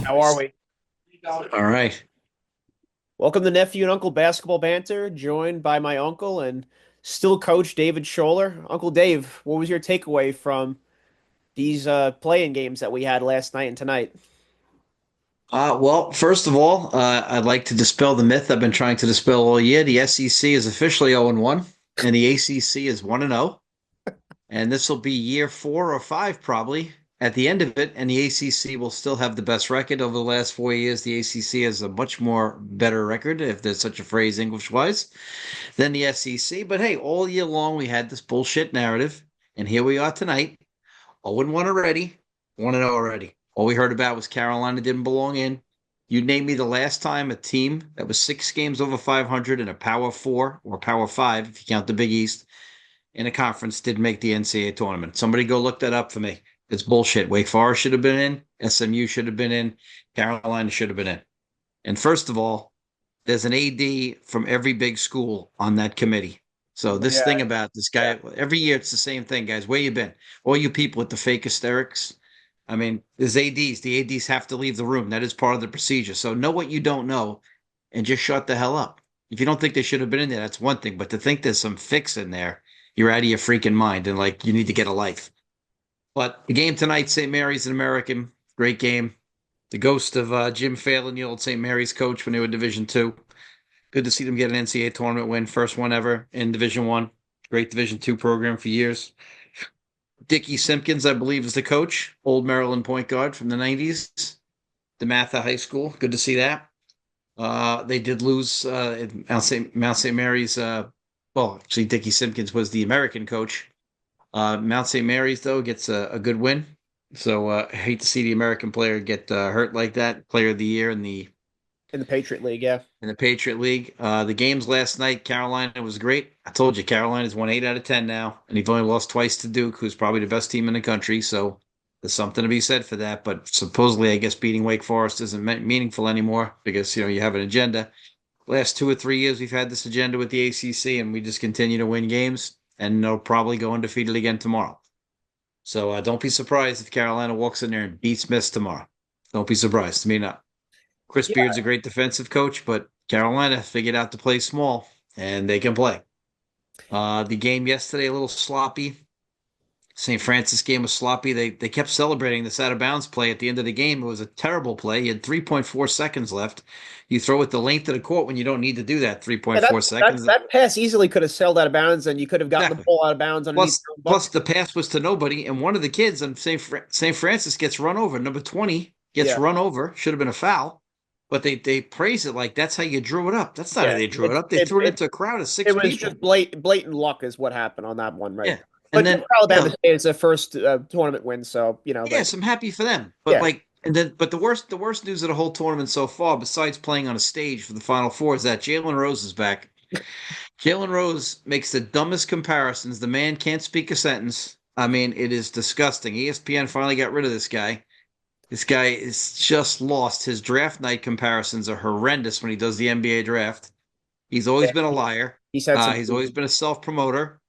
How are we? All right. Welcome to Nephew and Uncle Basketball Banter, joined by my uncle and still coach David Scholler. Uncle Dave, what was your takeaway from these playing games that we had last night and tonight? Well, first of all, I'd like to dispel the myth I've been trying to dispel all year. The SEC is officially 0-1, and the ACC is 1-0. And this will be year 4 or 5, probably, at the end of it. And the ACC will still have the best record over the last 4 years. The ACC has a much more better record, if there's such a phrase English wise, than the SEC. But hey, all year long, we had this bullshit narrative. And here we are tonight. 0-1 already, 1-0 already. All we heard about was Carolina didn't belong in. You name me the last time a team that was 6 games over 500 in a Power Four or Power Five, if you count the Big East, in a conference did make the NCAA tournament. Somebody go look that up for me. It's bullshit. Wake Forest should have been in. SMU should have been in. Carolina should have been in. And first of all, there's an AD from every big school on that committee. So this Yeah, thing about this yeah, guy, every year it's the same thing, guys. Where you been? All you people with the fake hysterics. I mean, there's ADs. The ADs have to leave the room. That is part of the procedure. So know what you don't know and just shut the hell up. If you don't think they should have been in there, that's one thing. But to think there's some fix in there, you're out of your freaking mind and like you need to get a life. But the game tonight, St. Mary's an American. Great game. The ghost of Jim Phelan, the old St. Mary's coach when they were Division Two. Good to see them get an NCAA tournament win, first one ever in Division One. Great Division Two program for years. Dickie Simpkins, I believe, is the coach. Old Maryland point guard from the '90s, DeMatha High School. Good to see that. They did lose at Mount St. Mary's. Well, actually, Dickie Simpkins was the American coach. Mount St. Mary's, though, gets a good win. So I hate to see the American player get hurt like that. Player of the year in in the Patriot League, yeah. the Patriot League. The games last night, Carolina was great. I told you, Carolina's won 8 out of 10 now, and they've only lost twice to Duke, who's probably the best team in the country. So there's something to be said for that. But supposedly, I guess beating Wake Forest isn't meaningful anymore because you have an agenda. Last 2 or 3 years, we've had this agenda with the ACC, and we just continue to win games, and they'll probably go undefeated again tomorrow. So don't be surprised if Carolina walks in there and beats Miss tomorrow. Don't be surprised. To me, not. Chris Yeah, Beard's a great defensive coach, but Carolina figured out to play small, and they can play. The game yesterday a little sloppy. St. Francis game was sloppy. They kept celebrating this out of bounds play at the end of the game. It was a terrible play. You had 3.4 seconds left. You throw it the length of the court when you don't need to do that. yeah, 3.4 seconds. that pass easily could have sailed out of bounds, and you could have gotten the Exactly. ball out of bounds underneath Plus, your own plus bucket. the pass was to nobody, and one of the kids on St. Francis gets run over. Number 20 gets Yeah, run over. Should have been a foul, but they praise it like that's how you drew it up. That's not how yeah. they drew it up. They threw it into a crowd of It six was just people. blatant luck is what happened on that one right Yeah, there. and But good then for Alabama State. It's their first tournament win, so that yes, I'm happy for them. But yeah. like, and then but the worst news of the whole tournament so far, besides playing on a stage for the Final Four, is that Jalen Rose is back. Jalen Rose makes the dumbest comparisons. The man can't speak a sentence. I mean, it is disgusting. ESPN finally got rid of this guy. This guy is just lost. His draft night comparisons are horrendous when he does the NBA draft. He's always Yeah, been a liar. he said some He's always crazy. been a self promoter.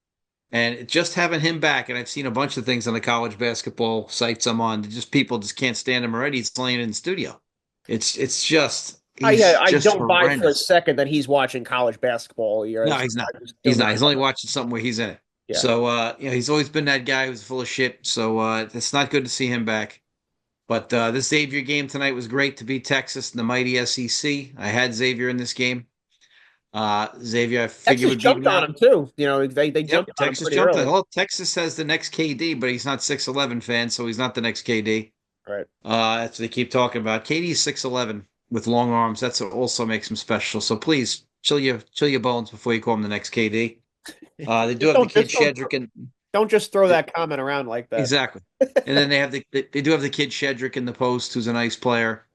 And just having him back, and I've seen a bunch of things on the college basketball sites I'm on, just people just can't stand him already. He's playing in the studio. It's just Yeah, he's I just don't buy for a horrendous. second that he's watching college basketball all year. No, he's not. I just do He's not not. He's buy only that. watching something where he's in it. Yeah, So he's always been that guy who's full of shit. So it's not good to see him back. But this Xavier game tonight was great to beat Texas in the mighty SEC. I had Xavier in this game. Xavier, I figured Texas would beat jumped on him Mountain. too. They Yep, jumped on him Texas pretty jumped in. early. Well, Texas has the next KD, but he's not 6'11" fan, so he's not the next KD. Right. That's what they keep talking about. KD's 6'11" with long arms. That's what also makes him special. So please chill your bones before you call him the next KD. They do Just have the don't kid just Shedrick and don't just throw that comment around like that. exactly. And then they do have the kid Shedrick in the post, who's a nice player.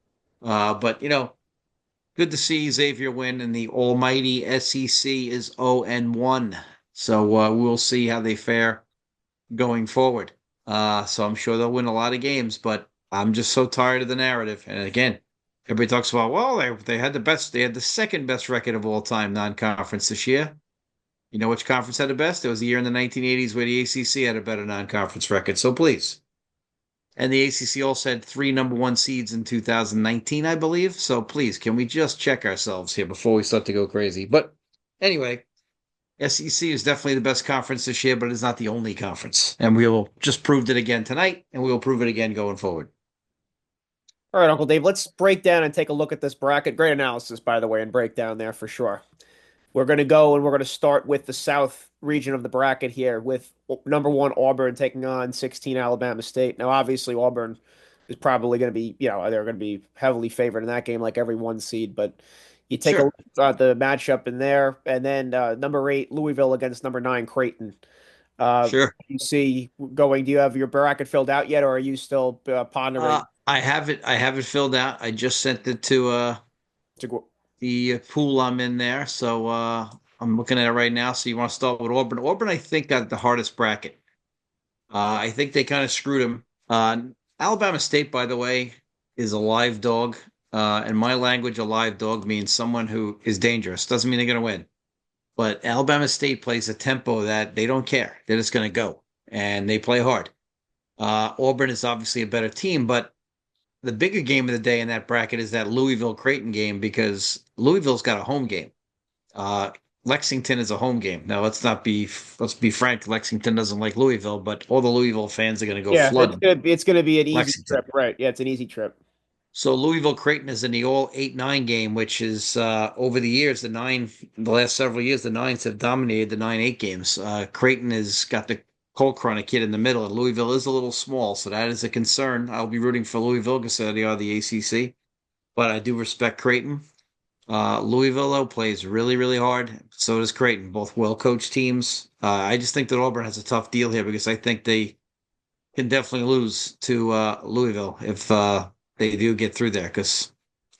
But good to see Xavier win, and the almighty SEC is 0-1. So we'll see how they fare going forward. So I'm sure they'll win a lot of games, but I'm just so tired of the narrative. And again, everybody talks about, well, they had they had the second best record of all time non-conference this year. You know which conference had the best? It was the year in the 1980s where the ACC had a better non-conference record. So please, And the ACC also had three number one seeds in 2019, I believe. So please, can we just check ourselves here before we start to go crazy? But anyway, SEC is definitely the best conference this year, but it's not the only conference. And we will just prove it again tonight, and we will prove it again going forward. All right, Uncle Dave, let's break down and take a look at this bracket. Great analysis, by the way, and breakdown there for sure. We're going to go and we're going to start with the South region of the bracket here with number one Auburn taking on 16 Alabama State. Now, obviously, Auburn is probably going to be, they're going to be heavily favored in that game like every one seed, but you take a Sure, look at the matchup in there, and then number eight, Louisville against number nine, Creighton. sure. You see do you have your bracket filled out yet, or are you still pondering I have it. I have it filled out. I just sent it to to go? the pool I'm in there. So I'm looking at it right now. So you want to start with Auburn? Auburn, I think, got the hardest bracket. I think they kind of screwed him. Alabama State, by the way, is a live dog. In my language, a live dog means someone who is dangerous. Doesn't mean they're going to win. But Alabama State plays a tempo that they don't care. They're just going to go and they play hard. Auburn is obviously a better team, but the bigger game of the day in that bracket is that Louisville Creighton game because Louisville's got a home game. Uh, Lexington is a home game. Now let's be frank. Lexington doesn't like Louisville, but all the Louisville fans are going to go Yeah, flood it's gonna be an easy Lexington. trip, right? Yeah, it's an easy trip. So Louisville Creighton is in the all 8-9 game, which is over the years the last several years the nines have dominated the 9-8 games. Creighton has got the cold chronic kid in the middle, and Louisville is a little small, so that is a concern. I'll be rooting for Louisville because they are the ACC, but I do respect Creighton. Louisville though plays really, really hard. So does Creighton, both well-coached teams. I just think that Auburn has a tough deal here because I think they can definitely lose to Louisville if they do get through there. Because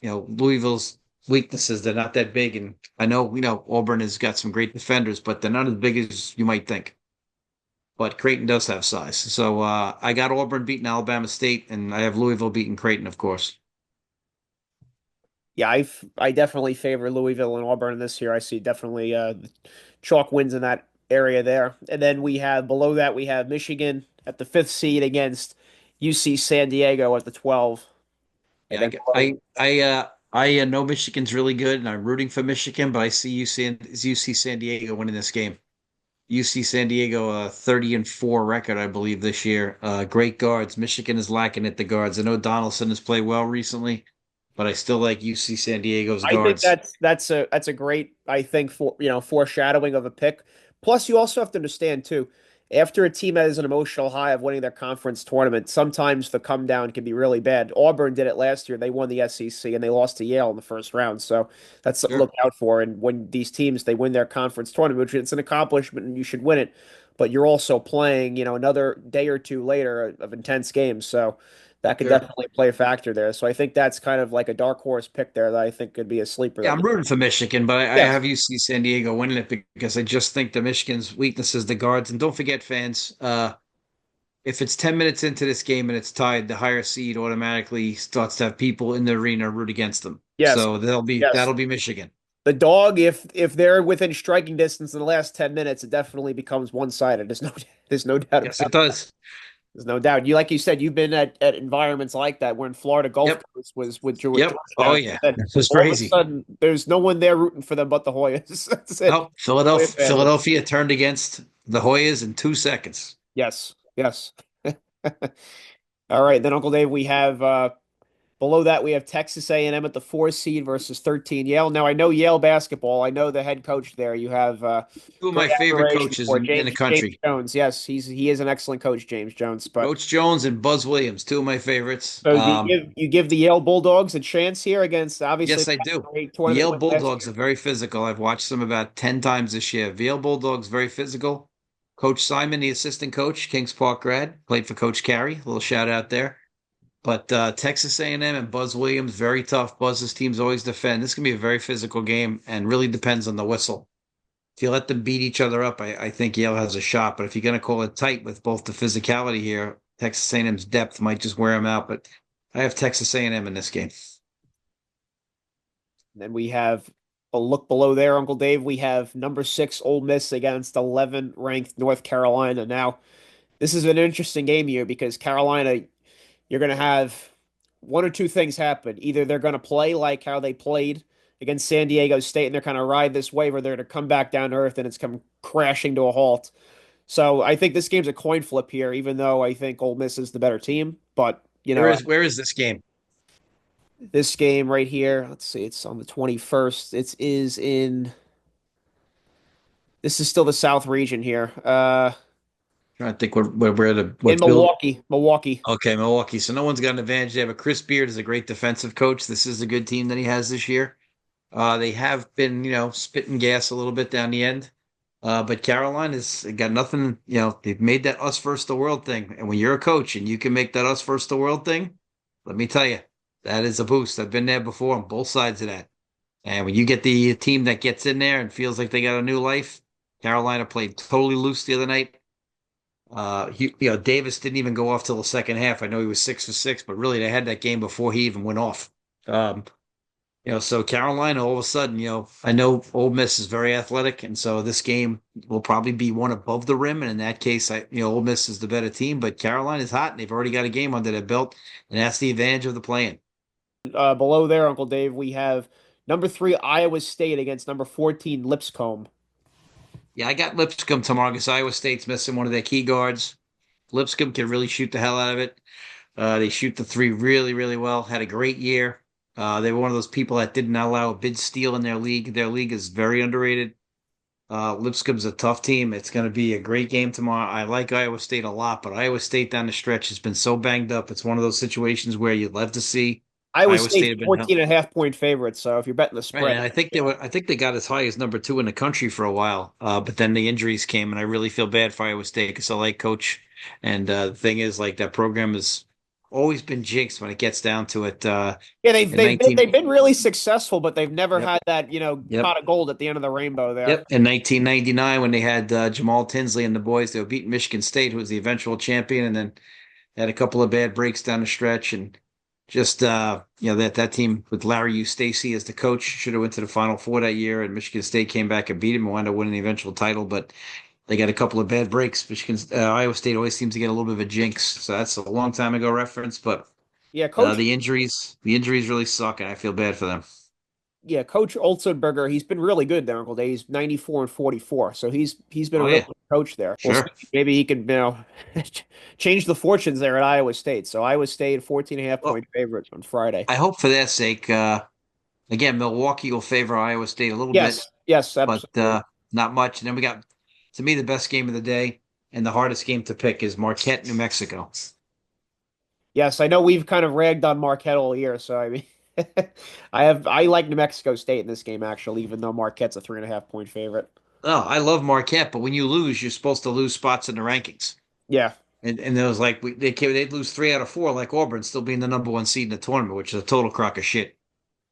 Louisville's weaknesses, they're not that big, and I know Auburn has got some great defenders, but they're not as big as you might think. But Creighton does have size, so I got Auburn beating Alabama State, and I have Louisville beating Creighton, of course. Yeah, I definitely favor Louisville and Auburn this year. I see definitely chalk wins in that area there. And then we have below that we have Michigan at the fifth seed against UC San Diego at the 12. And Yeah, then below, I know Michigan's really good, and I'm rooting for Michigan, but I see UC San Diego winning this game. UC San Diego, a 30-4 record, I believe, this year. Great guards. Michigan is lacking at the guards. I know Donaldson has played well recently, but I still like UC San Diego's I think guards. that's a great for foreshadowing of a pick. Plus, you also have to understand too, after a team has an emotional high of winning their conference tournament, sometimes the come down can be really bad. Auburn did it last year; they won the SEC and they lost to Yale in the first round. So that's something to Sure, look out for. And when these teams they win their conference tournament, which it's an accomplishment and you should win it, but you're also playing another day or two later of intense games. So that could sure. definitely play a factor there. So I think that's kind of like a dark horse pick there that I think could be a sleeper Yeah, that I'm you. rooting for Michigan, but I Yes. have UC San Diego winning it because I just think the Michigan's weakness is the guards. And don't forget, fans, if it's 10 minutes into this game and it's tied, the higher seed automatically starts to have people in the arena root against them. Yes. So Yes. that'll be Michigan. The dog, if they're within striking distance in the last 10 minutes, it definitely becomes one-sided. There's no doubt Yes, about it it. does. There's no doubt. You like you said, you've been at environments like that. We're in Florida Gulf Yep. Coast was with Yep. Oh Georgetown. yeah. And This was all of a crazy. sudden there's no one there rooting for them but the Hoyas. That's it. Oh, Hoya Philadelphia, family. Philadelphia turned against the Hoyas in 2 seconds. Yes. Yes. All right, then Uncle Dave, we have below that, we have Texas A&M at the 4 seed versus 13 Yale. Now, I know Yale basketball. I know the head coach there. You have Two of great my favorite admiration coaches for in the James country. Jones. Yes, he is an excellent coach, James Jones. But Coach Jones and Buzz Williams, two of my favorites. so do you give the Yale Bulldogs a chance here against obviously Yes, the I do. great The tournament Yale win last Bulldogs year. are very physical. I've watched them about 10 times this year. The Yale Bulldogs, very physical. Coach Simon, the assistant coach, Kings Park grad, played for Coach Carey. A little shout out there. But Texas A&M and Buzz Williams, very tough. Buzz's teams always defend. This can be a very physical game and really depends on the whistle. If you let them beat each other up, I think Yale has a shot. But if you're going to call it tight with both the physicality here, Texas A&M's depth might just wear them out. But I have Texas A&M in this game. And then we have a look below there, Uncle Dave. We have number 6 Ole Miss against 11 ranked North Carolina. Now, this is an interesting game here because Carolina you're going to have one or two things happen. Either they're going to play like how they played against San Diego State and they're kind of ride this wave, or they're going to come back down to earth and it's come crashing to a halt. So I think this game's a coin flip here, even though I think Ole Miss is the better team. But, Where is this game? this game right here, let's see, it's on the 21st. It is in, this is still the South region here. Trying to think where the In what build. Milwaukee, Milwaukee. Okay, Milwaukee. So no one's got an advantage. They have a Chris Beard is a great defensive coach. This is a good team that he has this year. They have been, spitting gas a little bit down the end. But Carolina's got nothing, they've made that us first the world thing. And when you're a coach and you can make that us first the world thing, let me tell you, that is a boost. I've been there before on both sides of that. And when you get the team that gets in there and feels like they got a new life, Carolina played totally loose the other night. Davis didn't even go off till the second half. I know he was 6 for 6, but really they had that game before he even went off. So Carolina, all of a sudden, I know Ole Miss is very athletic, and so this game will probably be one above the rim. And in that case, Ole Miss is the better team, but Carolina is hot, and they've already got a game under their belt, and that's the advantage of the playing. Below there, Uncle Dave, we have number three Iowa State against number 14 Lipscomb. Yeah, I got Lipscomb tomorrow because Iowa State's missing one of their key guards. Lipscomb can really shoot the hell out of it. They shoot the three really, really well. Had a great year. They were one of those people that didn't allow a bid steal in their league. Their league is very underrated. Lipscomb's a tough team. It's going to be a great game tomorrow. I like Iowa State a lot, but Iowa State down the stretch has been so banged up. It's one of those situations where you'd love to see Iowa Iowa State State's have been 14 and a half point favorite, so if you're betting the right. spread, And I think they got as high as number two in the country for a while. But then the injuries came, and I really feel bad for Iowa State because I like coach. And the thing is, like that program has always been jinxed when it gets down to it. yeah, they've In they've been, 19, they've been really successful, but they've never yep, had that, yep. pot of gold at the end of the rainbow there. Yep, in 1999 when they had Jamal Tinsley and the boys, they were beating Michigan State, who was the eventual champion, and then had a couple of bad breaks down the stretch, and just that team with Larry Eustace as the coach should have went to the Final Four that year, and Michigan State came back and beat him and wound up winning the eventual title, but they got a couple of bad breaks. Iowa State always seems to get a little bit of a jinx, so that's a long time ago reference, but Yeah, coach. the injuries really suck, and I feel bad for them. Yeah, Coach Olzenberger, he's been really good there, Uncle Dave. He's 94 and 44, so he's been a Oh real yeah, good coach there. We'll see. sure. Maybe he can, change the fortunes there at Iowa State. So Iowa State 14 and a half Well, point favorite on Friday. I hope for their sake. Again, Milwaukee will favor Iowa State a little bit, Yes, yes, but absolutely. not much. And then we got, to me, the best game of the day and the hardest game to pick is Marquette, New Mexico. Yes, I know we've kind of ragged on Marquette all year, so I mean, I like New Mexico State in this game actually, even though Marquette's a 3.5 point favorite. Oh, I love Marquette, but when you lose, you're supposed to lose spots in the rankings. Yeah, And it was like they'd lose 3 out of 4, like Auburn, still being the number one seed in the tournament, which is a total crock of shit.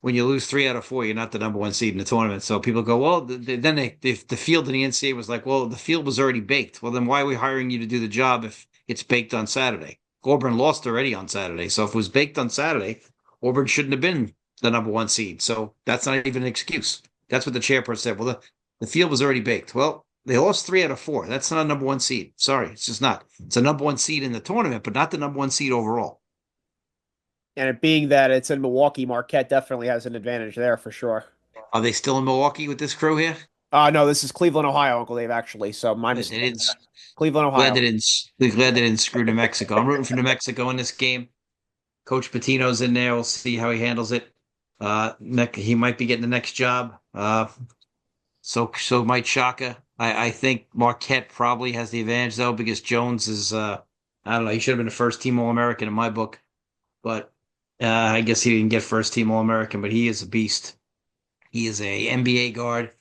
When you lose 3 out of 4, you're not the number one seed in the tournament. So people go, well, then the field in the NCAA was like, well, the field was already baked. Well, then why are we hiring you to do the job if it's baked on Saturday? Auburn lost already on Saturday. So if it was baked on Saturday, Auburn shouldn't have been the number one seed. So that's not even an excuse. That's what the chairperson said. Well, the field was already baked. Well, they lost 3 out of 4. That's not a number one seed. Sorry, it's just not. It's a number one seed in the tournament, but not the number one seed overall. and it being that it's in Milwaukee, Marquette definitely has an advantage there for sure. Are they still in Milwaukee with this crew here? No, this is Cleveland, Ohio, Uncle Dave, actually. So my Good. They mistake. didn't. Cleveland, Glad Ohio. they didn't. Glad they didn't screw New Mexico. I'm rooting for New Mexico in this game. Coach Patino's in there. We'll see how he handles it. He might be getting the next job. So might Shaka. I think Marquette probably has the advantage though because Jones is. I don't know. He should have been a first team All American in my book, but I guess he didn't get first team All American. But he is a beast. He is a NBA guard.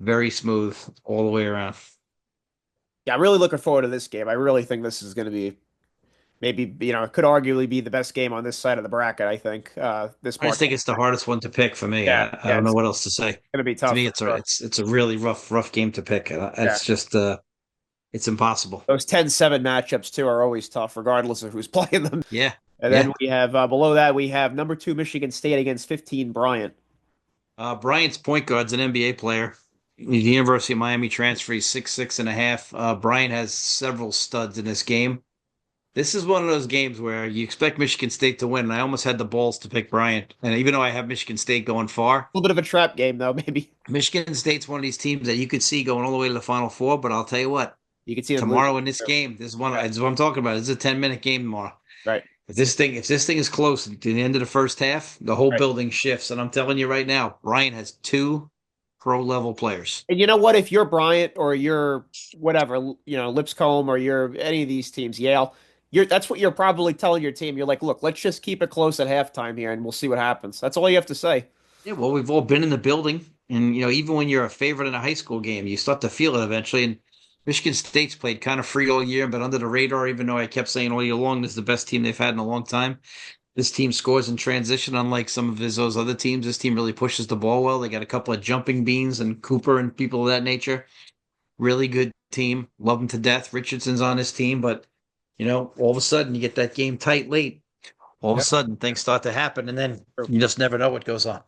Very smooth all the way around. Yeah, I'm really looking forward to this game. I really think this is going to be maybe, it could arguably be the best game on this side of the bracket, I think. This I just Marquette. think it's the hardest one to pick for me. Yeah, I yeah, don't know it's what else to say. going to be To tough me, for sure. it's a really rough game to pick. Yeah. It's just it's impossible. Those 10-7 matchups too are always tough, regardless of who's playing them. Yeah, And then yeah. we have below that we have number two Michigan State against 15 Bryant. Bryant's point guard's an NBA player. The University of Miami transfer. He's 6'6" and a half. Bryant has several studs in this game. This is one of those games where you expect Michigan State to win, and I almost had the balls to pick Bryant. And even though I have Michigan State going far, A little bit of a trap game, though, maybe. Michigan State's one of these teams that you could see going all the way to the Final Four. But I'll tell you what, You can see them losing. tomorrow in this Sure. game, Yeah, this is what I'm talking about. This is a 10-minute game tomorrow. right, If this thing is close to the end of the first half, the whole right. building shifts. And I'm telling you right now, Bryant has two pro level players. And you know what? If you're Bryant or you're whatever, Lipscomb or you're any of these teams, Yale, that's what you're probably telling your team. You're like, look, let's just keep it close at halftime here, and we'll see what happens. That's all you have to say. Yeah, well, we've all been in the building, and even when you're a favorite in a high school game, you start to feel it eventually. And Michigan State's played kind of free all year, but under the radar. Even though I kept saying all year long, this is the best team they've had in a long time. This team scores in transition, unlike some of those other teams. This team really pushes the ball well. They got a couple of jumping beans and Cooper and people of that nature. Really good team. Love them to death. Richardson's on this team, but all of a sudden you get that game tight late. All of a Yep. sudden things start to happen, and then True. you just never know what goes on.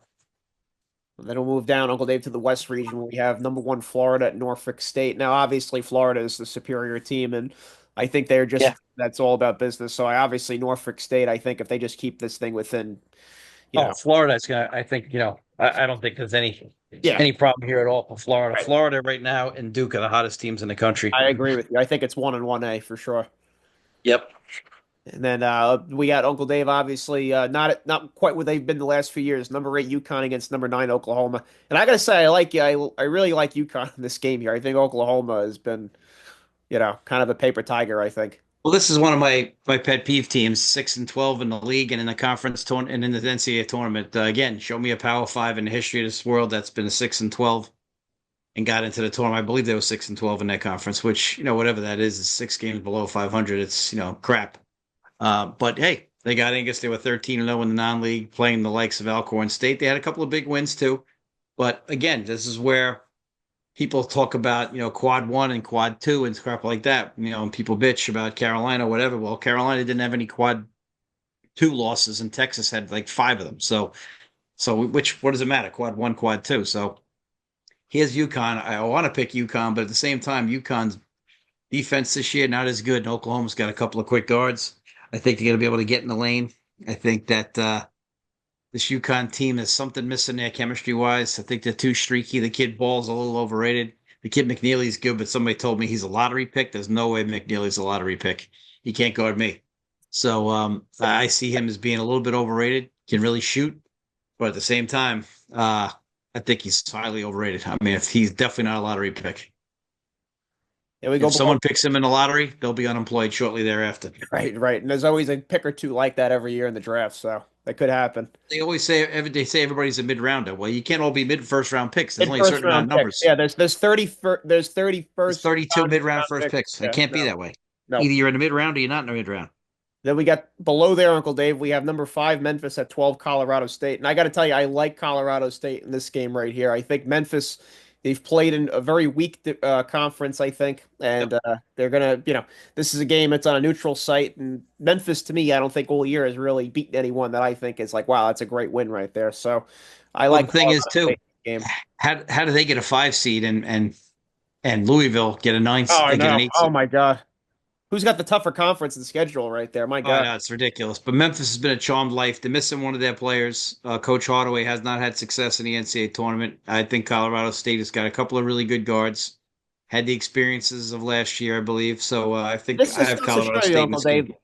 Then we'll move down, Uncle Dave, to the West region. We have number one Florida at Norfolk State. Now, obviously, Florida is the superior team, and I think they're Yeah. just that's all about business. So, I obviously Norfolk State. I think if they just keep this thing within, you Oh, know, Florida's gonna. I think I don't think there's yeah, any problem here at all for Florida. right. Florida right now and Duke are the hottest teams in the country. I agree with you. I think it's 1-1A for sure. Yep. And then we got Uncle Dave, obviously not quite what they've been the last few years. Number 8 UConn against number 9 Oklahoma. And I gotta say, I like you. I really like UConn in this game here. I think Oklahoma has been, kind of a paper tiger. I think. Well, this is one of my pet peeve teams, 6-12 in the league and in the conference tournament and in the NCAA tournament. Again, show me a Power Five in the history of this world that's been a 6-12 and got into the tournament. I believe they were 6-12 in that conference, which whatever that is 6 games below 500. It's crap. But hey, they got in. I guess they were 13-0 in the non-league, playing the likes of Alcorn State. They had a couple of big wins too. But again, this is where people talk about, quad one and quad two and crap like that, and people bitch about Carolina, whatever. Well, Carolina didn't have any quad two losses and Texas had like five of them. What does it matter? Quad one, quad two. So here's UConn. I want to pick UConn, but at the same time, UConn's defense this year not as good. And Oklahoma's got a couple of quick guards. I think they're going to be able to get in the lane. I think that this UConn team has something missing there chemistry wise. I think they're too streaky. The kid Ball's a little overrated. The kid McNeely's good, but somebody told me he's a lottery pick. There's no way McNeely's a lottery pick. He can't guard me. So I see him as being a little bit overrated. Can really shoot, but at the same time, I think he's highly overrated. I mean, if he's definitely not a lottery pick. And we go If below. someone picks him in the lottery, they'll be unemployed shortly thereafter. Right, right. And there's always a pick or two like that every year in the draft, so that could happen. They say everybody's a mid rounder. Well, you can't all be mid first round picks. There's In only a first certain amount round of picks. numbers. Yeah, there's 30 There's first 32 round mid round first picks. picks. It Yeah, can't be no, that way. no. Either you're in the mid round or you're not in the mid round. Then we got below there, Uncle Dave. We have number 5 Memphis at 12 Colorado State, and I got to tell you, I like Colorado State in this game right here. I think Memphis. They've played in a very weak conference, I think, Yep. and they're gonna, this is a game. It's on a neutral site, and Memphis, to me, I don't think all year has really beaten anyone that I think is like, wow, that's a great win right there. So, I Well, like the thing is Colorado too, State game. how do they get a 5 seed and Louisville get a Oh, I get an know. 8 seed? Oh my God, who's got the tougher conference and schedule right there? My I God. know it's ridiculous. But Memphis has been a charmed life. They're missing one of their players. Coach Hardaway has not had success in the NCAA tournament. I think Colorado State has got a couple of really good guards. Had the experiences of last year, I believe. So I think This I just have goes to Colorado show you, State in Uncle this game. Dave.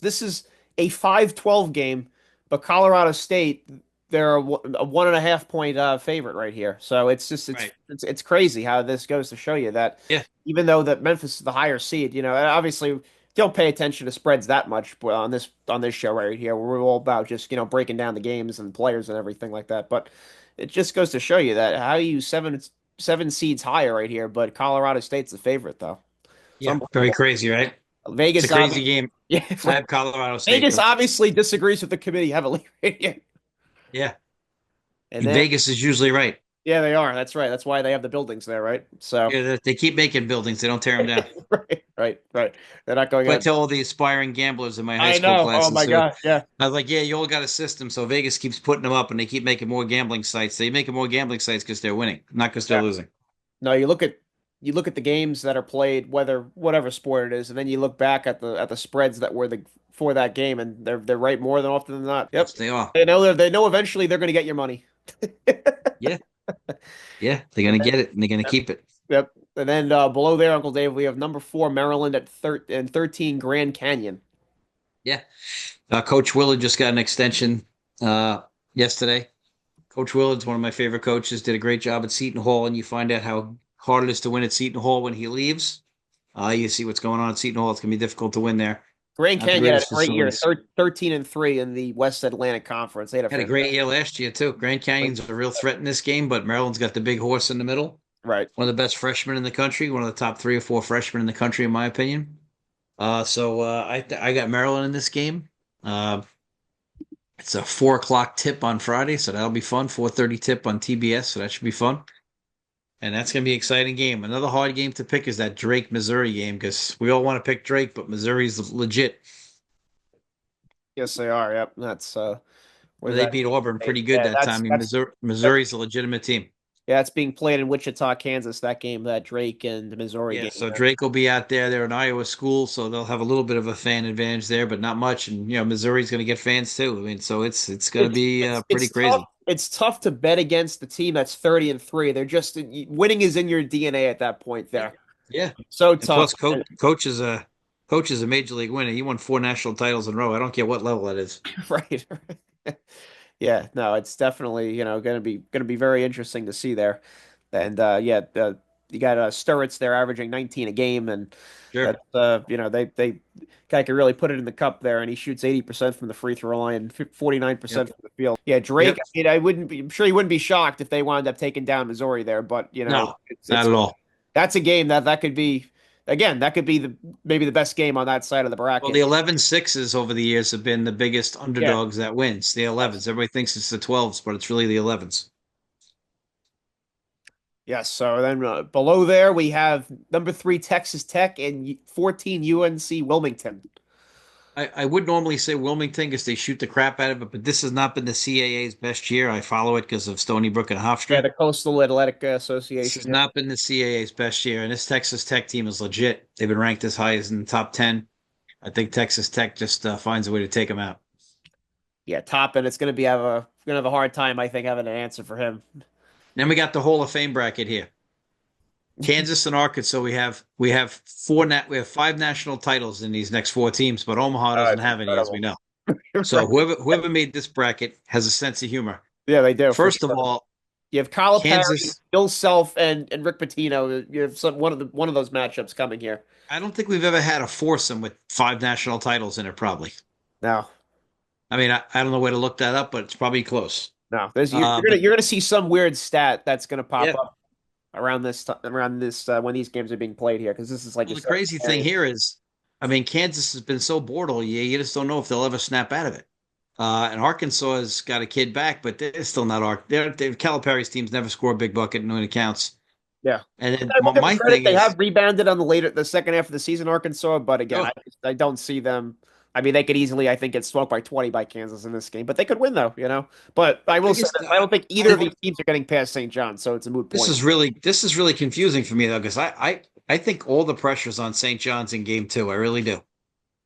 This is a 5-12 game, but Colorado State they're a 1.5 point favorite right here. So it's just Right. it's crazy how this goes to show you that Yeah. even though that Memphis is the higher seed, and obviously don't pay attention to spreads that much on this show right here. Where we're all about just breaking down the games and players and everything like that. But it just goes to show you that how you seven seeds higher right here, but Colorado State's the favorite though. It's Yeah. Very unbelievable. crazy, right? It's a Vegas, crazy game. yeah, I have Colorado State, Vegas though. obviously disagrees with the committee heavily. Yeah. Yeah. And then, Vegas is usually right. yeah, they are. That's right. That's why they have the buildings there, right? So, Yeah, they keep making buildings. They don't tear them down. right, right, right. They're not going But I out. tell all the aspiring gamblers in my high I school know. Oh classes my too. gosh. Yeah. I was like, yeah, you all got a system. So Vegas keeps putting them up and they keep making more gambling sites. They make more gambling sites because they're winning, not because they're Yeah. losing. No, you look at you look at the games that are played, whether whatever sport it is, and then you look back at the spreads that were for that game, and they're right more than often than not. Yes, Yep, they are. they know eventually they're going to get your money. Yeah, yeah, they're gonna get it and they're gonna Yep. keep it. Yep. And then below there, Uncle Dave, we have number four Maryland at thir and 13 Grand Canyon. Yeah. Coach Willard just got an extension uh, yesterday. Coach Willard's one of my favorite coaches. Did a great job at Seton Hall, and you find out how hard it is to win at Seton Hall when he leaves. You see what's going on at Seton Hall. It's gonna be difficult to win there. Grand Not the Canyon had a greatest great year, facilities. 13 and 3 in the West Atlantic Conference. They had a Had a great fantastic year last year too. Grand Canyon's a real threat in this game, but Maryland's got the big horse in the middle. right. One of the best freshmen in the country. One of the top 3 or 4 freshmen in the country, in my opinion. I got Maryland in this game. Uh, it's a 4 o'clock tip on Friday, so that'll be fun. 4:30 tip on TBS, so that should be fun. And that's going to be an exciting game. Another hard game to pick is that Drake Missouri game because we all want to pick Drake, but Missouri's legit. Yes, they are. Yep. That's where They that beat Auburn pretty good yeah, that time. I mean, that's Missouri's a legitimate team. yeah, it's being played in Wichita, Kansas, that game, that Drake and Missouri Yeah, game so there. Drake will be out there. They're an Iowa school, so they'll have a little bit of a fan advantage there, but not much. And Missouri's going to get fans too. I mean, so it's going to be pretty It's tough. crazy. It's tough to bet against the team that's 30 and 3. They're just winning is in your DNA at that point Yeah, there. yeah. So And tough. plus, coach is a major league winner. He won 4 national titles in a row. I don't care what level that is. Right. Yeah, no, it's definitely, gonna be very interesting to see there. And yeah, you got Sturridge there averaging 19 a game, and Sure. that's they guy could really put it in the cup there, and he shoots 80% from the free throw line, 49% Yep. from the field. Yeah, Drake. Yep. I mean, I'm sure he wouldn't be shocked if they wound up taking down Missouri there, but No, not it's at all. that's a game that could be again that could be the maybe the best game on that side of the Well, the bracket. 11-6s over the years have been the biggest Yeah. underdogs that wins. The 11s. Everybody thinks it's the 12s, but it's really the 11s. Yes, so then below there we have number three Texas Tech and 14 UNC Wilmington. I would normally say Wilmington because they shoot the crap out of it, but this has not been the CAA's best year. I follow it because of Stony Brook and Yeah, Hofstra. the Coastal Athletic This Association. has Yeah. not been the CAA's best year, and this Texas Tech team is legit. They've been ranked as high as in the top 10. I think Texas Tech just finds a way to take them out. Yeah, top, and it's gonna have a hard time, I think, having an answer for him. Then we got the Hall of Fame bracket here. Kansas and Arkansas. We have 5 national titles in these next 4 teams, but Omaha doesn't It's have any, as we incredible. know. So Right. whoever made this bracket has a sense of humor. Yeah, they do for First of sure. all, You have Calipari, Kansas. Bill Self, and Rick Pitino. You have one of those matchups coming here. I don't think we've ever had a foursome with 5 national titles in it. Probably. No, I mean, I don't know where to look that up, but it's probably close. no. There's But you're gonna see some weird stat that's gonna pop yeah, up around this when these games are being played here because this is like well, your the second crazy thing area. here is, I mean, Kansas has been so bored all year. You just don't know if they'll ever snap out of it. And Arkansas has got a kid back, but they're still not Calipari's teams never score a big bucket when it counts. Yeah. And then I will give them my credit. thing They have is, rebounded on the second half of the season, Arkansas. But again, oh, I don't see them. I mean, they could easily, I think, get smoked by 20 by Kansas in this game, but they could win though. But I will say biggest. this: I don't think either of I, these teams are getting past St. John, so it's a moot point. this is really confusing for me though, because I think all the pressure's on St. John's in game 2. I really do.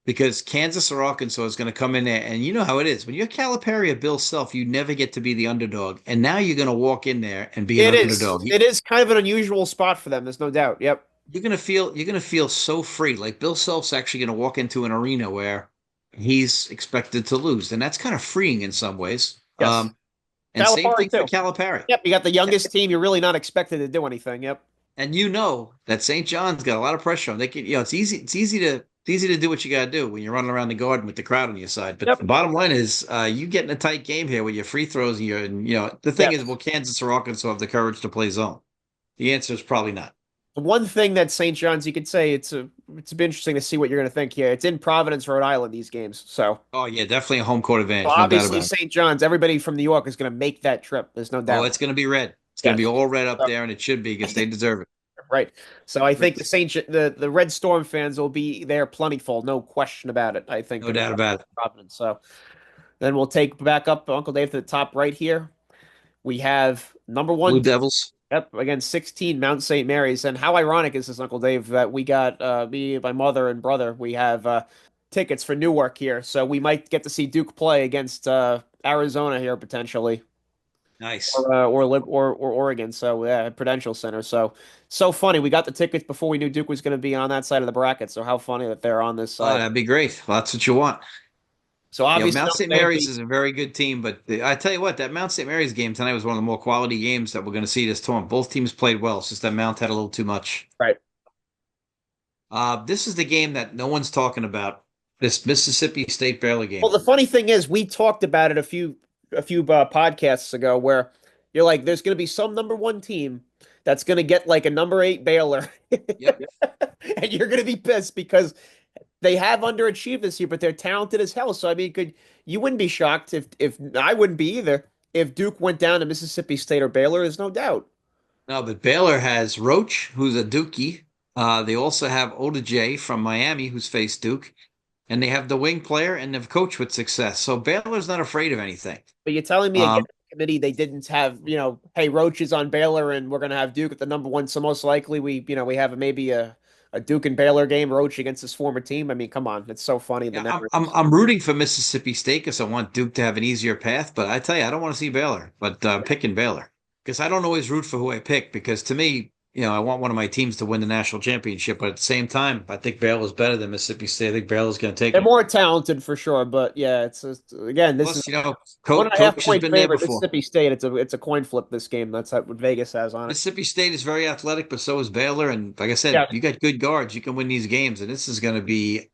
Because Kansas or Arkansas is going to come in there, and you know how it is. When you're Calipari or Bill Self, you never get to be the underdog, and now you're going to walk in there and be an It is. underdog. It is kind of an unusual spot for them. There's no doubt. Yep. You're gonna feel so free. Like Bill Self's actually going to walk into an arena where he's expected to lose, and that's kind of freeing in some ways. Yes. And same Calipari thing for too. Calipari. Yep. You got the youngest team. You're really not expected to do anything. Yep. And you know that St. John's got a lot of pressure on. They can, it's easy to do what you got to do when you're running around the garden with the crowd on your side. But the Yep. bottom line is, you get in a tight game here with your free throws and the thing Yep. is, will Kansas or Arkansas have the courage to play zone? The answer is probably not. The one thing that St. John's, you could say it's been interesting to see what you're going to think here. It's in Providence, Rhode Island, these games. So Oh yeah, definitely a home court so advantage, no doubt obviously about it. St. John's, everybody from New York is going to make that trip. There's no Oh, doubt. it's going to be red. It's going to be Yes. all red up So, there, and it should be because they deserve it. right. So I think But the Red Storm fans will be there plentiful, no question about it. I think no in doubt about it. Providence. So then we'll take back up Uncle Dave to the top right here. We have number Blue one. Devils. Yep, against 16 Mount St. Mary's. And how ironic is this, Uncle Dave, that we got me, my mother, and brother. We have tickets for Newark here, so we might get to see Duke play against Arizona here potentially, Nice. or Oregon. So yeah, at Prudential Center. So funny. We got the tickets before we knew Duke was going to be on that side of the bracket. So how funny that they're on this Oh, side. that'd be great. Well, that's what you want. So You know, obviously, Mount Uncle St. Dave, Mary's is a very good team, but I tell you what, that Mount St. Mary's game tonight was one of the more quality games that we're going to see this tournament. Both teams played well. It's just that Mount had a little too much. right. This is the game that no one's talking about. This Mississippi State Baylor Well, game. the funny thing is, we talked about it a few podcasts ago, where you're like, there's going to be some number one team that's going to get like a number eight Baylor, Yep. and you're going to be pissed because they have underachieved this year, but they're talented as hell. So I mean, could you wouldn't be shocked if I wouldn't be either if Duke went down to Mississippi State or Baylor. There's no doubt. No, but Baylor has Roach, who's a Dookie. They also have Oda J from Miami, who's faced Duke, and they have the wing player and they've coached with success. So Baylor's not afraid of anything. But you're telling me again, Um, the committee they didn't have, hey, Roach is on Baylor and we're gonna have Duke at the number one. So most likely we have maybe a Duke and Baylor game, Roach against his former team. I mean, come on, it's so funny the Yeah, I'm narratives. I'm rooting for Mississippi State because I want Duke to have an easier path. But I tell you, I don't want to see Baylor. But I'm picking Baylor because I don't always root for who I pick. Because to me, I want one of my teams to win the national championship. But at the same time, I think Baylor's better than Mississippi State. I think Baylor's going to take They're them. more talented for sure, but yeah, again, this is Plus, one and a half coach has point been there favorite before. Mississippi State. It's a coin flip this game. That's what Vegas has on it. Mississippi State is very athletic, but so is Baylor. And like I said, Yeah, you got good guards. You can win these games. And this is going to be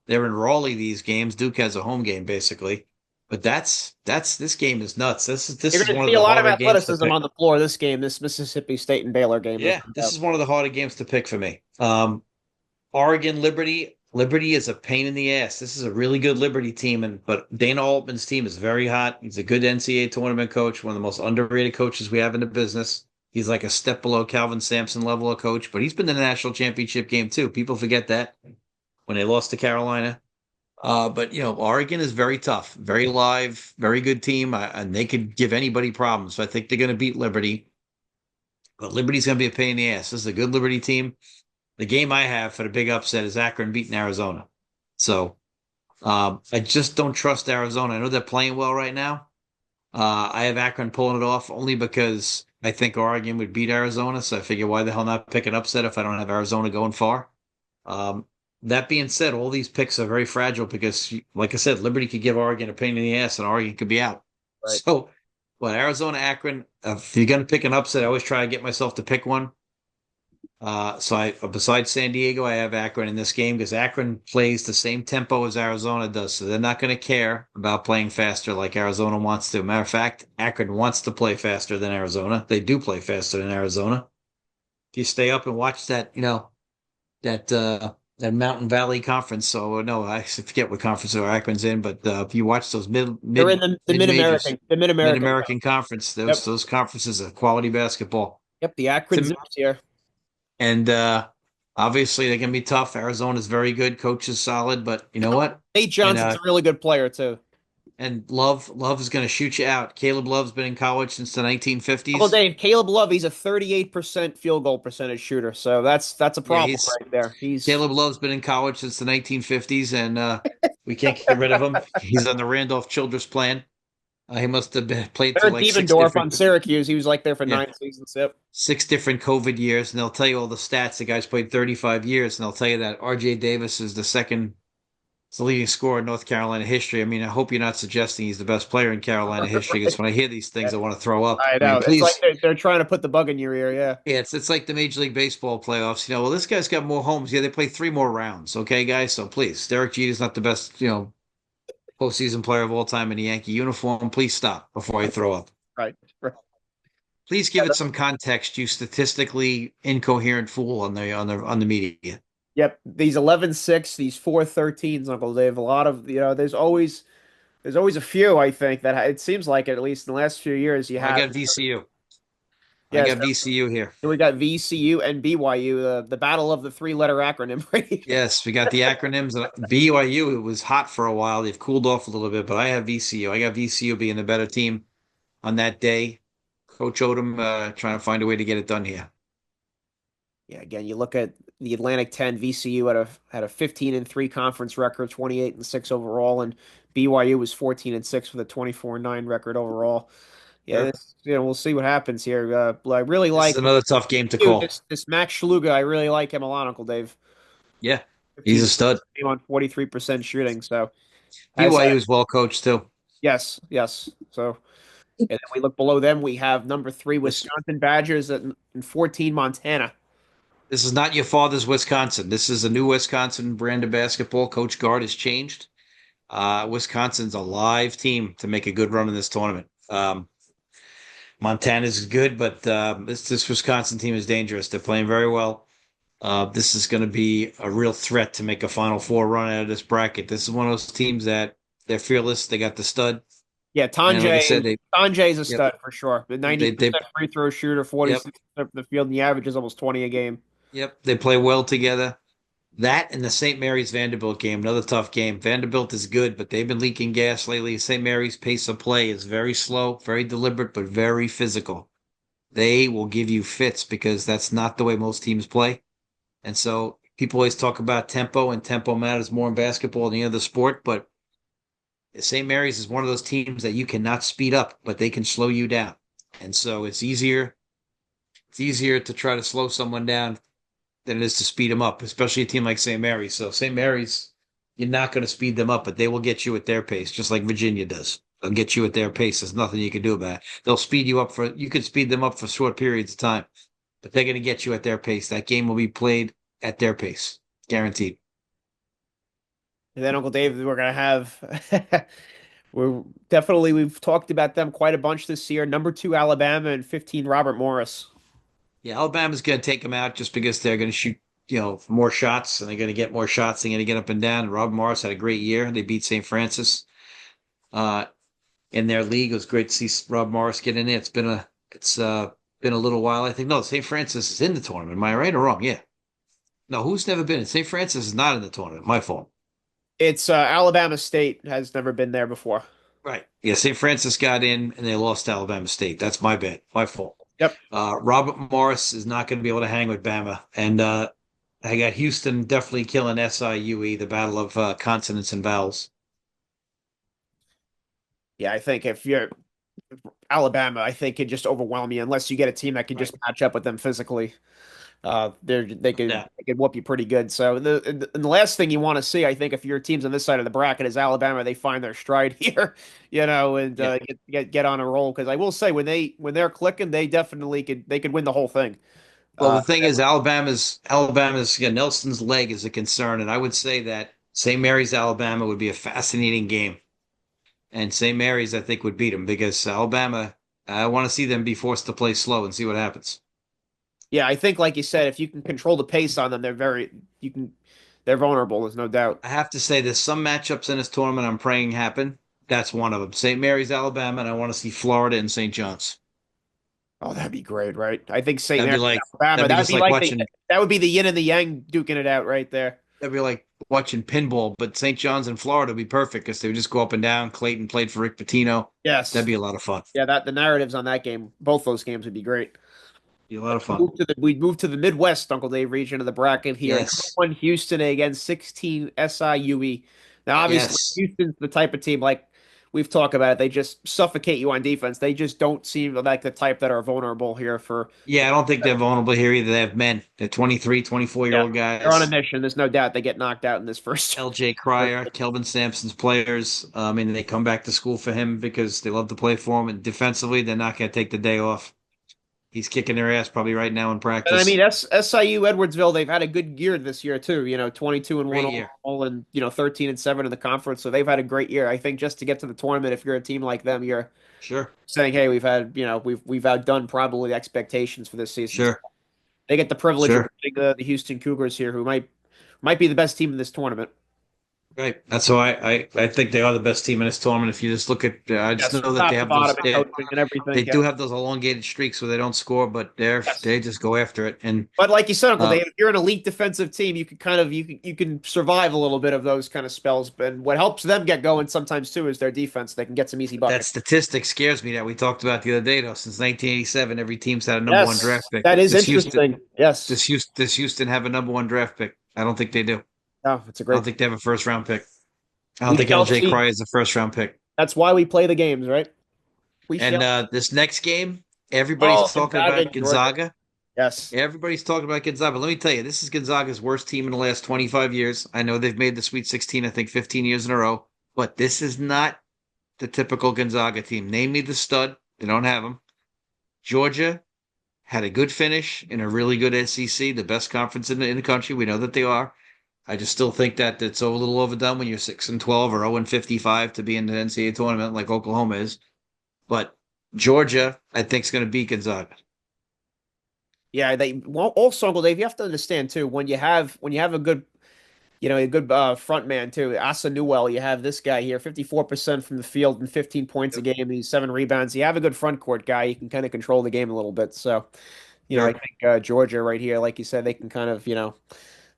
they're in Raleigh these games. Duke has a home game basically. But that's this game is nuts. This you're is going to one of see a the lot of harder games to athleticism pick. on the floor this game, this Mississippi State and Baylor game. There's Yeah, no this doubt. is one of the harder games to pick for me. Oregon Liberty. Liberty is a pain in the ass. This is a really good Liberty team, but Dana Altman's team is very hot. He's a good NCAA tournament coach, one of the most underrated coaches we have in the business. He's like a step below Calvin Sampson level of coach, but he's been in the national championship game too. People forget that when they lost to Carolina. But Oregon is very tough, very live, very good team, and they could give anybody problems. So I think they're going to beat Liberty, but Liberty's going to be a pain in the ass. This is a good Liberty team. The game I have for the big upset is Akron beating Arizona. So I just don't trust Arizona. I know they're playing well right now. I have Akron pulling it off only because I think Oregon would beat Arizona. So I figure why the hell not pick an upset if I don't have Arizona going far. Um, that being said, all these picks are very fragile because, like I said, Liberty could give Oregon a pain in the ass and Oregon could be out. Right. So, Arizona, Akron, if you're going to pick an upset, I always try to get myself to pick one. Besides San Diego, I have Akron in this game because Akron plays the same tempo as Arizona does, so they're not going to care about playing faster like Arizona wants to. Matter of fact, Akron wants to play faster than Arizona. They do play faster than Arizona. If you stay up and watch that, that Mountain Valley Conference. So no, I forget what conference Akron's in, but if you watch those They're in the mid Mid majors, American, the Mid Mid American. American Conference, Yep. those conferences are quality basketball. Yep. The To Akron me, Zips here. and obviously they're going to be tough. Arizona's very good, coach is solid, but you know what? Nate And Johnson's a really good player too. Love is going to shoot you out. Caleb Love's been in college since the Uncle 1950s. Dave, Caleb Love, he's a 38% field goal percentage shooter, so that's a Yeah, problem he's right there. He's Caleb Love's been in college since the 1950s, and we can't get rid of him. He's on the Randolph Childress plan. He must have played they're through at like Devendorf on Syracuse. He was like there for yeah, 9 seasons. Yep. 6 different COVID years, and they'll tell you all the stats. The guy's played 35 years, and they'll tell you that R.J. Davis is the leading scorer in North Carolina history. I mean, I hope you're not suggesting he's the best player in Carolina history because when I hear these Yeah, things, I want to throw up. I I mean, know. It's like please. they're trying to put the bug in your ear. Yeah. Yeah, it's like the Major League Baseball playoffs. Well, this guy's got more homes. Yeah, they play 3 more rounds. Okay, guys. So please, Derek Jeter's not the best, postseason player of all time in a Yankee uniform. Please stop before I throw up. Right. Right. Please give it some context, you statistically incoherent fool on the media. Yep. These 11-6, these 4-13s, Uncle Dave. A lot of there's always a few. I think that it seems like at least in the last few years you I have. got VCU. I Yes. got VCU here. We got VCU and BYU, the battle of the three-letter acronym, right? Yes, we got the acronyms. BYU, it was hot for a while. They've cooled off a little bit, but I have VCU. I got VCU being the better team on that day. Coach Odom trying to find a way to get it done here. Yeah, again, you look at the Atlantic 10, VCU had a 15-3 conference record, 28-6 overall, and BYU was 14-6 with a 24-9 record overall. Yeah, Sure. this, we'll see what happens here. But I really This is like another tough game to dude, call. this Max Schluga. I really like him a lot, Uncle Dave. Yeah, he's 15 a stud. game on 43% shooting. So has BYU is well coached too. yes, yes. So and then we look below them. We have number three This Wisconsin Badgers and 14 Montana. this is not your father's Wisconsin. This is a new Wisconsin brand of basketball. Coach Guard has changed. Wisconsin's a live team to make a good run in this tournament. Montana's good, but this Wisconsin team is dangerous. They're playing very well. This is going to be a real threat to make a Final Four run out of this bracket. This is one of those teams that they're fearless. They got the stud, Yeah, and like I said, Tanjay's a yep, stud for sure. The they 90% free throw shooter, yep, 46% from the field, and the average is almost 20 a game. yep, they play well together. That and the St. Mary's Vanderbilt game, another tough game. Vanderbilt is good, but they've been leaking gas lately. St. Mary's pace of play is very slow, very deliberate, but very physical. They will give you fits because that's not the way most teams play. And so people always talk about tempo, and tempo matters more in basketball than any other sport. But St. Mary's is one of those teams that you cannot speed up, but they can slow you down. And so it's easier. It's easier to try to slow someone down than it is to speed them up, especially a team like St. Mary's. So St. Mary's, you're not going to speed them up, but they will get you at their pace, just like Virginia does. They'll get you at their pace. There's nothing you can do about it. They'll speed you up you could speed them up for short periods of time, but they're going to get you at their pace. That game will be played at their pace, guaranteed. And then Uncle Dave, we're gonna have we're definitely we've talked about them quite a bunch this year. Number two Alabama and 15 Robert Morris. Yeah, Alabama's going to take them out just because they're going to shoot, more shots and they're going to get more shots. They're going to get up and down. Rob Morris had a great year. They beat St. Francis uh, in their league. It was great to see Rob Morris get in there. It's been a little while. I think no, St. Francis is in the tournament. Am I right or wrong? Yeah. No, who's never been? St. Francis is not in the tournament. My fault. It's Alabama State has never been there before. Right. Yeah, St. Francis got in and they lost to Alabama State. That's my bad. My fault. Yep. Robert Morris is not going to be able to hang with Bama. And I got Houston definitely killing SIUE, the battle of consonants and vowels. Yeah, I think if you're Alabama, I think could just overwhelm you unless you get a team that can Right. just match up with them physically. No doubt. They could whoop you pretty good. So and the last thing you want to see, I think, if your team's on this side of the bracket is Alabama, they find their stride here, and Yeah. get on a roll. Because I will say when they're clicking, they could win the whole thing. Well, Uh, the thing is, Alabama's Nelson's leg is a concern, and I would say that St. Mary's Alabama would be a fascinating game, and St. Mary's I think would beat them because Alabama. I want to see them be forced to play slow and see what happens. yeah, I think like you said, if you can control the pace on them, you can they're vulnerable. There's no doubt. I have to say, there's some matchups in this tournament I'm praying happen. That's one of them. St. Mary's Alabama, and I want to see Florida and St. John's. Oh, that'd be great, right? I think St. That'd be Mary's, like Alabama, that'd be that would just be like like watching that would be the yin and the yang duking it out right there. that'd be like watching pinball, but St. John's and Florida would be perfect because they would just go up and down. Clayton played for Rick Pitino. That'd Yes. be a lot of fun. Yeah, that the narratives on that game, both those games would be great. Be a lot of fun. We'd move to the Midwest, Uncle Dave region of the bracket here. Number Yes. one, Houston against 16 SIUE. Now, obviously, Yes. Houston's the type of team like we've talked about it. They just suffocate you on defense. They just don't seem like the type that are vulnerable here for Yeah, I don't think they're vulnerable here either. They have men. They're 23, 24 year yeah. old They're on a guys. mission. There's no doubt they get knocked out in this first. LJ Cryer, Kelvin Sampson's players. And they come back to school for him because they love to play for him. And defensively, they're not going to take the day off. He's kicking their ass probably right now in And I mean, practice. SIU Edwardsville, they've had a good year this year too. 22 and one Great year. overall, and 13-7 in the conference. So they've had a great year. I think just to get to the tournament, if you're a team like them, you're Sure. saying, "Hey, we've outdone probably the expectations for this season." So Sure. they get the privilege of Sure. playing the Houston Cougars here, who might be the best team in this tournament. Right. That's why I think they are the best team in this tournament. If you just look at, I just Yes, know from that top to bottom and coaching and they everything. Yeah. do have those elongated streaks where they don't score, but Yes. they just go after it. And But like you said, Uncle uh, Dave, if you're an elite defensive team, you can kind of you can survive a little bit of those kind of spells. And what helps them get going sometimes too is their defense. They can get some easy that buckets. statistic scares me that we talked about the other day, though. Since 1987, every team's had a number one draft Yes, pick. that is interesting. Yes. Does Houston have a number one draft pick? I don't think they do. Oh, it's a I don't great think point. they have a first round pick. I don't We think shall LJ see. Cry is a first round pick. That's why we play the games, right? We And shall. this next game, everybody's Oh, talking Gonzaga about and Georgia. Gonzaga. Yes. Everybody's talking about Gonzaga. But let me tell you, this is Gonzaga's worst team in the last 25 years. I know they've made the Sweet 16, I think 15 years in a row, but this is not the typical Gonzaga team. Name me the stud. They don't have him. Georgia had a good finish in a really good SEC, the best conference in the country. We know that they are. I just still think that it's a little overdone when you're 6-12 or 0-55 to be in the NCAA tournament like Oklahoma is. But Georgia, I think, is going to beat Gonzaga. Yeah, they well, also Uncle Dave, you have to understand too, when you have a good a good front man too. Asa Newell, you have this guy here, 54% from the field and 15 points a Yep. game. He's 7 rebounds. You have a good front court guy. You can kind of control the game a little bit. So, I Sure. think Georgia right here, like you said, they can kind of,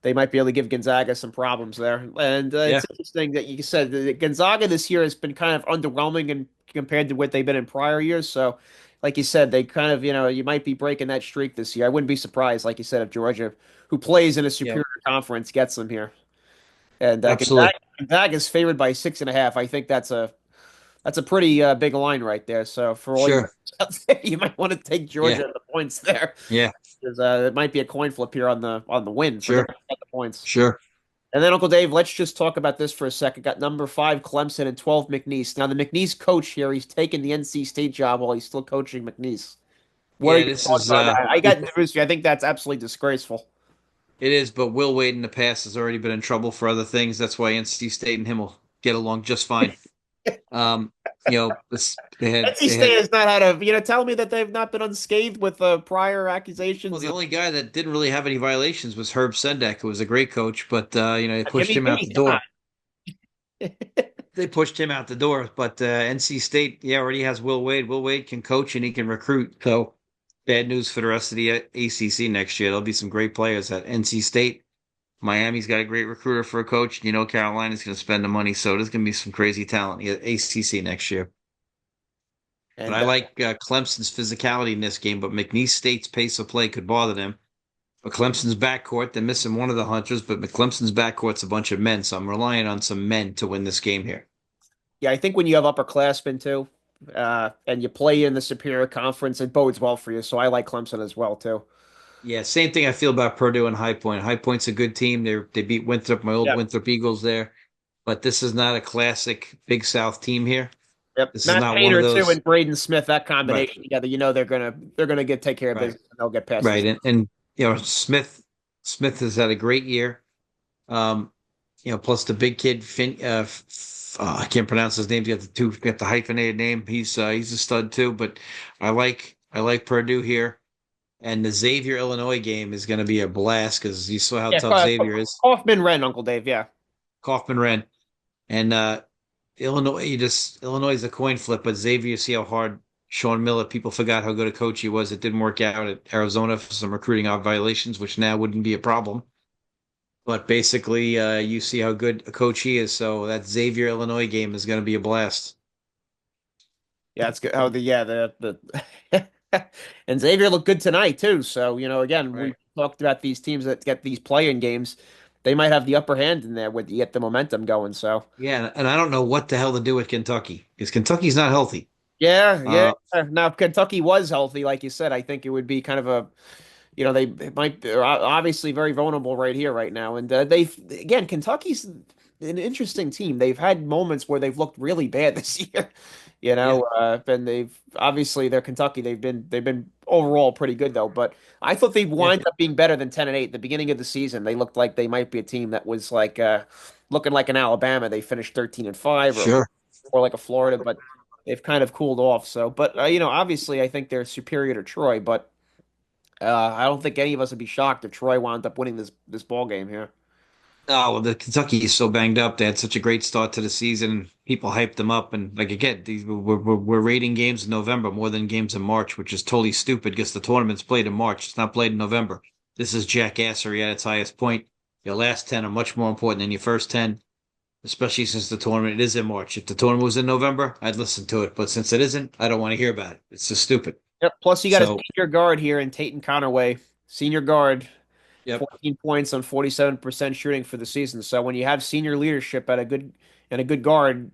they might be able to give Gonzaga some problems there. And Yeah. it's interesting that you said that Gonzaga this year has been kind of underwhelming and compared to what they've been in prior years. So, like you said, they kind of, you might be breaking that streak this year. I wouldn't be surprised, like you said, if Georgia, who plays in a Yeah. superior conference, gets them here. And Absolutely. Gonzaga is favored by 6.5. I think that's a pretty big line right there. So for all you Sure. guys out there, you might want to take Yeah. Georgia at the points there, Yeah. because it might be a coin flip here on the win for them Sure. at the points. Sure. And then Uncle Dave, let's just talk about this for a second. Got number 5 Clemson and 12 McNeese. Now the McNeese coach here, he's taking the NC State job while he's still coaching McNeese. What are Yeah. your This thoughts is on that? I got news for you. I think that's absolutely disgraceful. it is, but Will Wade in the past has already been in trouble for other things. That's why NC State and him will get along just fine. Um, NC they State had has not had tell me that they've not been unscathed with prior well, accusations the of only guy that didn't really have any violations was Herb Sendek, who was a great coach, but they pushed Jimmy him out B. the Come door. on. They pushed him out the door, but NC State, yeah, already has Will Wade. Will Wade can coach and he can recruit. So bad news for the rest of the ACC next year. There'll be some great players at NC State. Miami's got a great recruiter for a coach. You know, Carolina's going to spend the money, so there's going to be some crazy talent at ACC next year. But And I like Clemson's physicality in this game, but McNeese State's pace of play could bother them. But Clemson's backcourt, they're missing one of the hunters, but Clemson's backcourt's a bunch of men, so I'm relying on some men to win this game here. yeah, I think when you have upperclassmen too, and you play in the Superior Conference, it bodes well for you. So I like Clemson as well too. Yeah, same thing I feel about Purdue and High Point. High Point's a good team. They beat Winthrop, my old Yep. Winthrop Eagles there. But this is not a classic Big South team here. Yep. This is Matt not one of Painter too those. and Braden Smith, that Right, combination together, they're gonna get take care of right, business and they'll get past this. right. And Smith has had a great year. Um, plus the big kid I can't pronounce his name. Got the hyphenated name. He's a stud too. But I like Purdue here. And the Xavier Illinois game is going to be a blast because you saw how Yeah, tough Xavier is. Kaufman Wren, Uncle Dave. Yeah. Kaufman ran. And Illinois is a coin flip, but Xavier, you see how hard Sean Miller, people forgot how good a coach he was. It didn't work out at Arizona for some recruiting out violations, which now wouldn't be a problem. But basically, you see how good a coach he is. So that Xavier Illinois game is going to be a blast. Yeah, it's good. Oh, the and Xavier looked good tonight too. So, again, we Right. talked about these teams that get these play-in games. They might have the upper hand in there with you get the momentum going. So, Yeah, and I don't know what the hell to do with Kentucky because Kentucky's not healthy. yeah, yeah. Uh, Now, if Kentucky was healthy, like you said, I think it would be kind of a they might they're obviously very vulnerable right here, right now. And they've again, Kentucky's an interesting team. They've had moments where they've looked really bad this year, yeah, and they've obviously they're Kentucky. They've been overall pretty good though. But I thought they'd yeah, wind up being better than 10-8 at the beginning of the season. They looked like they might be a team that was like looking like an Alabama. They finished 13-5 sure. or like a Florida, but they've kind of cooled off. So, but obviously, I think they're superior to Troy, but. I don't think any of us would be shocked if Troy wound up winning this ball game here. Oh, well, the Kentucky is so banged up. They had such a great start to the season. People hyped them up, and like again, we're rating games in November more than games in March, which is totally stupid because the tournament's played in March. It's not played in November. This is jackassery at its highest point. Your last 10 are much more important than your first 10, especially since the tournament is in March. If the tournament was in November, I'd listen to it, but since it isn't, I don't want to hear about it. It's just stupid. Yep. Plus, you got a So, senior guard here in Tate and Conaway. Senior guard, yep, 14 points on 47% shooting for the season. So when you have senior leadership at a good guard,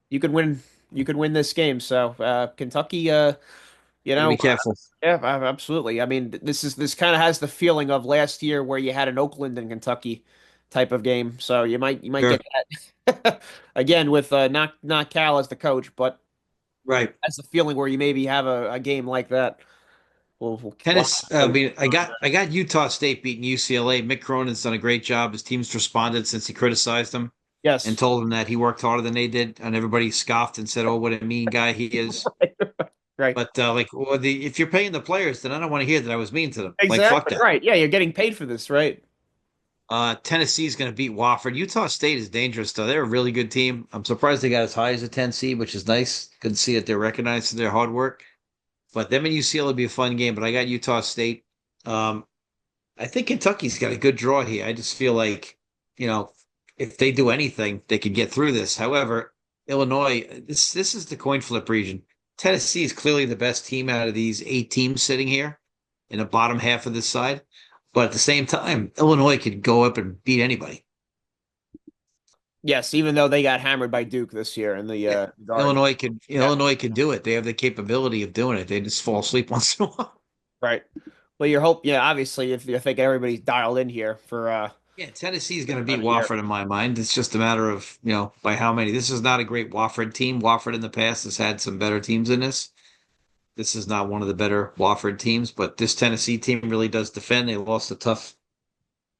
you could win. You could win this game. So Kentucky, you gotta be know, careful. yeah, absolutely. I mean, this kind of has the feeling of last year where you had an Oakland and Kentucky type of game. So you might Sure. get that again with not Cal as the coach, but Right. that's the feeling where you maybe have a game like that. We'll watch. Tennis. I mean, I got Utah State beating UCLA. Mick Cronin's done a great job. His team's responded since he criticized them and Yes. told them that he worked harder than they did, and everybody scoffed and said, "Oh, what a mean guy he is." Right. But like, well, if you're paying the players, then I don't want to hear that I was mean to them. Like, fuck Exactly. that. Right. Yeah, you're getting paid for this, right? Tennessee's going to beat Wofford. Utah State is dangerous, though. They're a really good team. I'm surprised they got as high as a 10 seed, which is nice. Good to see that they're recognized for their hard work. But them and UCLA will be a fun game. But I got Utah State. Um, I think Kentucky's got a good draw here. I just feel like, you know, if they do anything, they could get through this. However, Illinois, this is the coin flip region. Tennessee is clearly the best team out of these 8 teams sitting here in the bottom half of this side. But at the same time, Illinois could go up and beat anybody. Yes, even though they got hammered by Duke this year in the Yeah. Garden. Yeah, Illinois could do it. They have the capability of doing it. They just fall asleep once in a while. right. Well, your hope, yeah, obviously, if I think everybody's dialed in here for Yeah, Tennessee's going this to time beat of year. Wofford in my mind. It's just a matter of, by how many. This is not a great Wofford team. Wofford in the past has had some better teams in this. This is not one of the better Wofford teams, but this Tennessee team really does defend. They lost a tough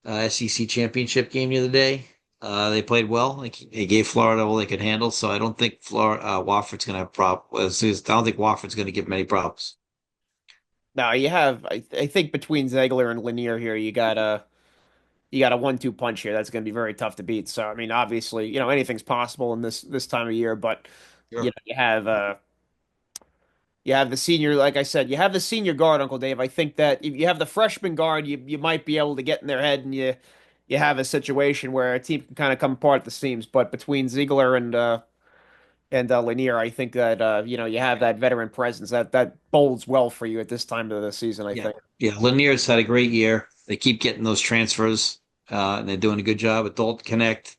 SEC championship game the other day. They played well. Like, they gave Florida all they could handle, so I don't think Wofford's going to have problems. I don't think Wofford's going to give them any problems. Now you have, I think between Ziegler and Lanier here, you got a 1-2 punch here. That's going to be very tough to beat. So I mean, obviously, anything's possible in this time of year, but Sure. you have the senior, like I said, you have the senior guard, Uncle Dave. I think that if you have the freshman guard, you might be able to get in their head, and you have a situation where a team can kind of come apart at the seams. But between Ziegler and Lanier, I think that you have that veteran presence that bodes well for you at this time of the season. I Yeah. think. Yeah. Lanier's had a great year. They keep getting those transfers, and they're doing a good job at Dalton Connect.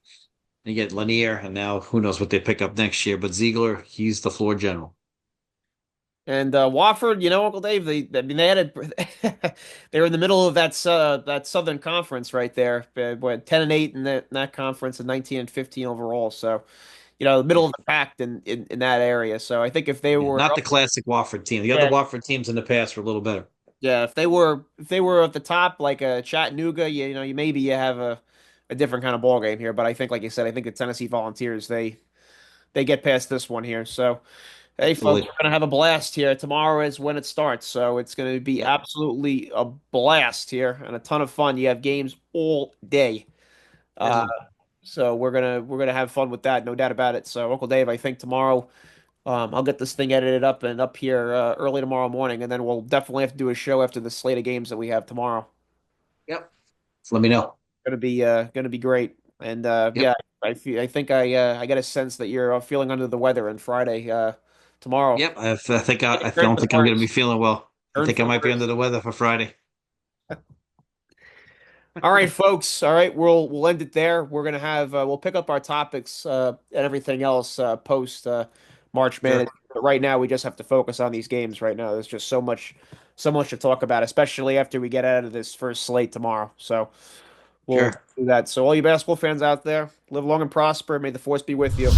You get Lanier, and now who knows what they pick up next year. But Ziegler, he's the floor general. And Wofford, Uncle Dave, I mean, they had they were in the middle of that Southern Conference right there. Went 10-8 in that conference and 19-15 overall. So, the middle Yeah. of the pack in that area. So I think if they Yeah. were Not the classic Wofford team. The other yeah, Wofford teams in the past were a little better. yeah, if they were at the top like a Chattanooga, you maybe you have a different kind of ball game here. But I think, like you said, I think the Tennessee Volunteers they get past this one here. So. Hey, folks, Absolutely. we're going to have a blast here. Tomorrow is when it starts, so it's going to be Yep. absolutely a blast here and a ton of fun. You have games all day, uh, Definitely. so we're gonna have fun with that, no doubt about it. So, Uncle Dave, I think tomorrow, I'll get this thing edited up and up here early tomorrow morning, and then we'll definitely have to do a show after the slate of games that we have tomorrow. Yep. Let me know. Gonna be great, and Yep. yeah, I think I get a sense that you're feeling under the weather on Friday tomorrow. Yep. I think I Turn don't for the think I'm going to be worst. feeling well. I Turn think for I the might be under worst. the weather for Friday. All right, folks. All right, we'll end it there. We're gonna have we'll pick up our topics and everything else post March Madness. Sure. But right now, we just have to focus on these games. Right now, there's just so much to talk about, especially after we get out of this first slate tomorrow. So we'll Sure. do that. So all you basketball fans out there, live long and prosper. May the force be with you.